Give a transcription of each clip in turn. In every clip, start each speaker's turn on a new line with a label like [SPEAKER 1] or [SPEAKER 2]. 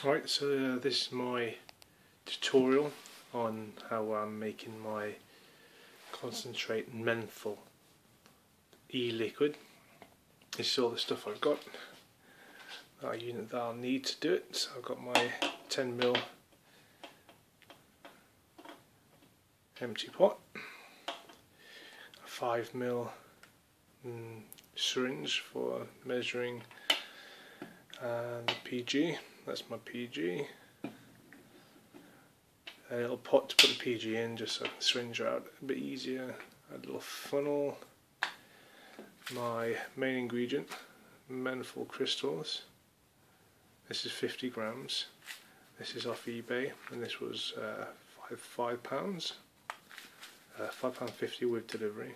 [SPEAKER 1] Right, so this is my tutorial on how I'm making my concentrate menthol e-liquid. This is all the stuff I've got, a unit that I'll need to do it. So I've got my 10ml empty pot, a 5ml syringe for measuring, and the PG, that's my PG, a little pot to put the PG in just so I can syringe out a bit easier, a little funnel, my main ingredient, menthol crystals. This is 50 grams, this is off eBay and this was £5, £5.50 with delivery.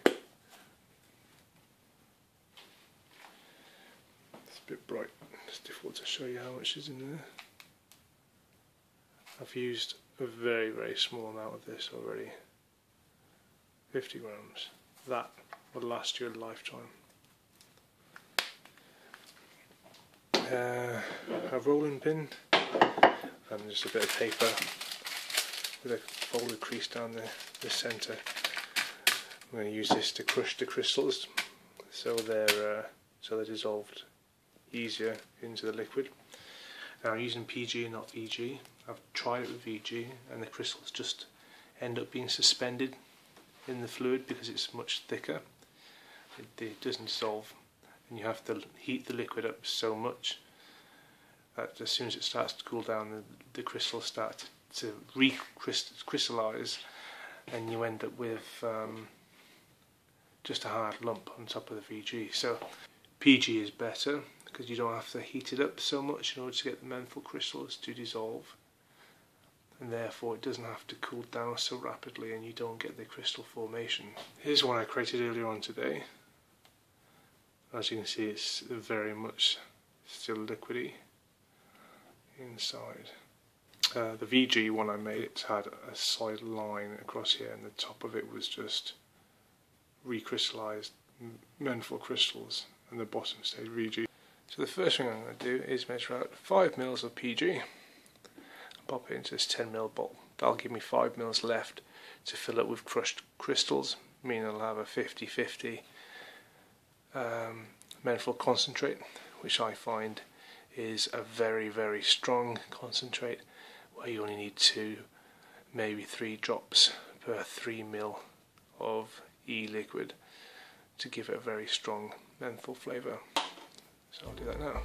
[SPEAKER 1] It's a bit bright, it's difficult to show you how much is in there. I've used a very small amount of this already. 50 grams. That would last you a lifetime. A rolling pin and just a bit of paper with a folded crease down the centre. I'm going to use this to crush the crystals so they're dissolved easier into the liquid. Now I'm using PG and not VG. I've tried it with VG and the crystals just end up being suspended in the fluid because it's much thicker. It doesn't dissolve, and you have to heat the liquid up so much that as soon as it starts to cool down, the crystals start to recrystallize, and you end up with just a hard lump on top of the VG. So PG is better because you don't have to heat it up so much in order to get the menthol crystals to dissolve, and therefore it doesn't have to cool down so rapidly and you don't get the crystal formation. Here's one I created earlier on today. As you can see, it's very much still liquidy inside. The VG one I made, it had a solid line across here and the top of it was just recrystallized menthol crystals and the bottom stayed VG. So the first thing I'm going to do is measure out 5 mils of PG and pop it into this 10ml bottle. That'll give me 5 mils left to fill up with crushed crystals, meaning I'll have a 50-50 menthol concentrate, which I find is a very strong concentrate where you only need 2, maybe 3 drops per 3 ml of e-liquid to give it a very strong menthol flavour. So I'll do that now.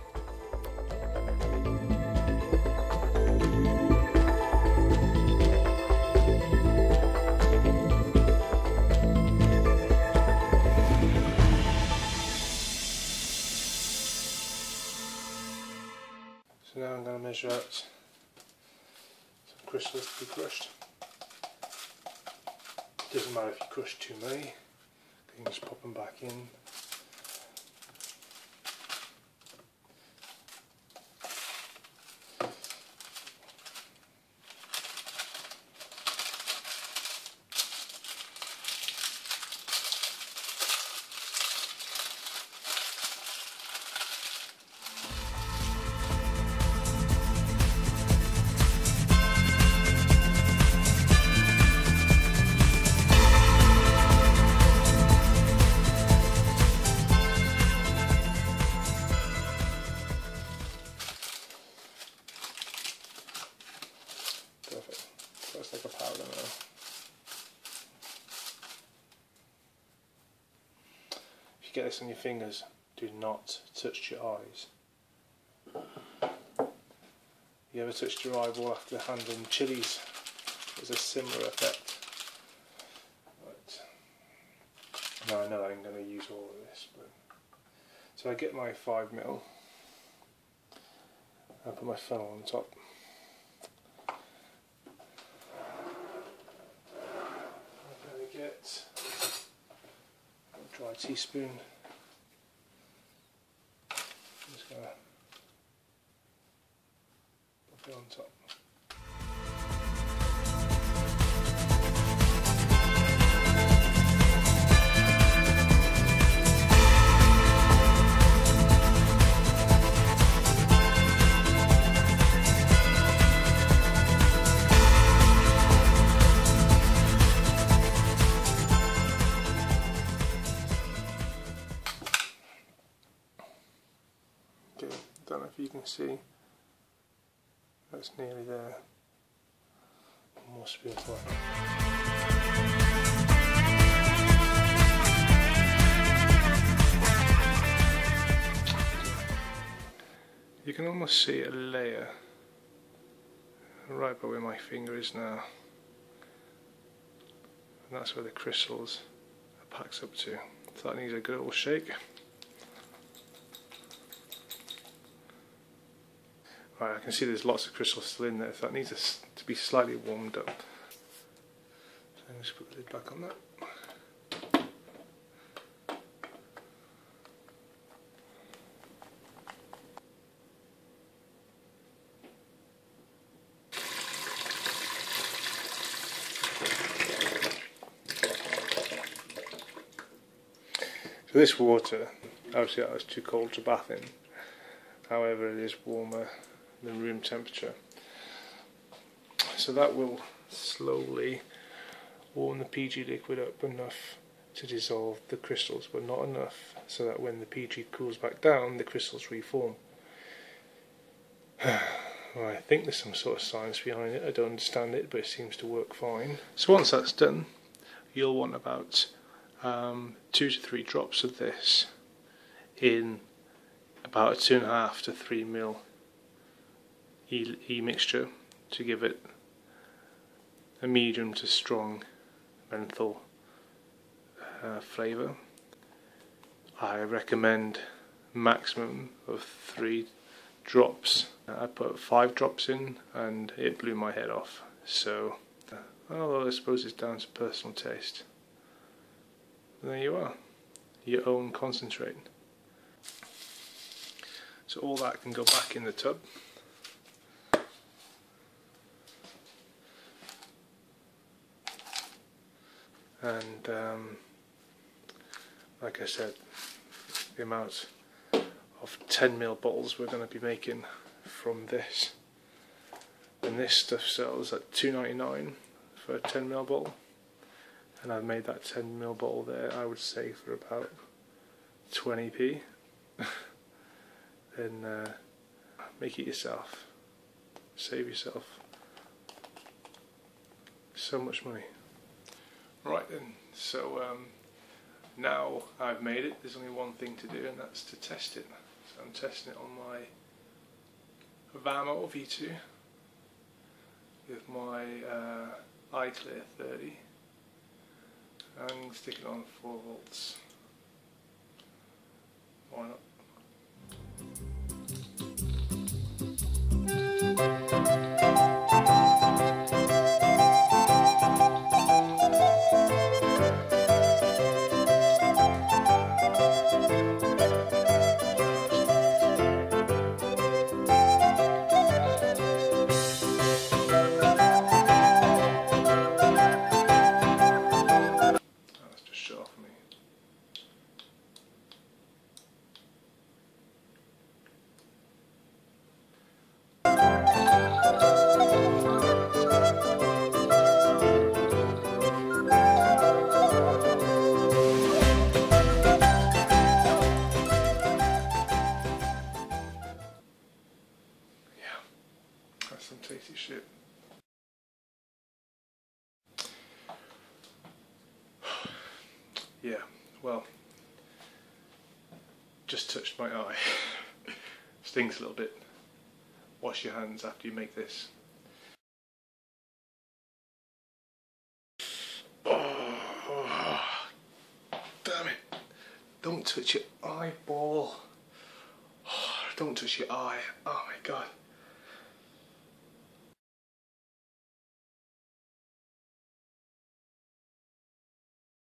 [SPEAKER 1] So now I'm going to measure out some crystals to be crushed. It doesn't matter if you crush too many, you can just pop them back in. Perfect. So it's like a powder now. If you get this on your fingers, do not touch your eyes. You ever touched your eyeball after handling chilies? There's a similar effect. Right. Now I know I'm going to use all of this, but so I get my 5 mil. I put my funnel on top. Get a dry teaspoon. I'm just going to put it on top. if you can see, that's nearly there. More smooth one. You can almost see a layer right by where my finger is now, and that's where the crystals are packed up to. So that needs a good little shake. Right, I can see there's lots of crystals still in there, so that needs to be slightly warmed up. So I'm just put the lid back on that. So this water, obviously that was too cold to bath in, however it is warmer than room temperature. So that will slowly warm the PG liquid up enough to dissolve the crystals, but not enough so that when the PG cools back down, the crystals reform. Well, I think there's some sort of science behind it. I don't understand it, but it seems to work fine. So once that's done, you'll want about 2 to 3 drops of this in about a 2.5 to 3 ml mixture to give it a medium to strong menthol flavour. I recommend maximum of 3 drops. I put 5 drops in and it blew my head off. So, although I suppose it's down to personal taste. There you are, your own concentrate. So all that can go back in the tub. And like I said, the amount of 10 ml bottles we're going to be making from this. And this stuff sells at $2.99 for a 10 ml bottle. And I've made that 10 ml bottle there, I would say, for about 20p. Then make it yourself. Save yourself so much money. Right then, so now I've made it, there's only one thing to do, and that's to test it. So I'm testing it on my Vamo V2 with my iClear 30. And stick it on 4 volts. Why not? Some tasty shit. Yeah, well, just touched my eye. Stings a little bit. Wash your hands after you make this. Oh, damn it. Don't touch your eyeball. Oh, don't touch your eye. Oh my god.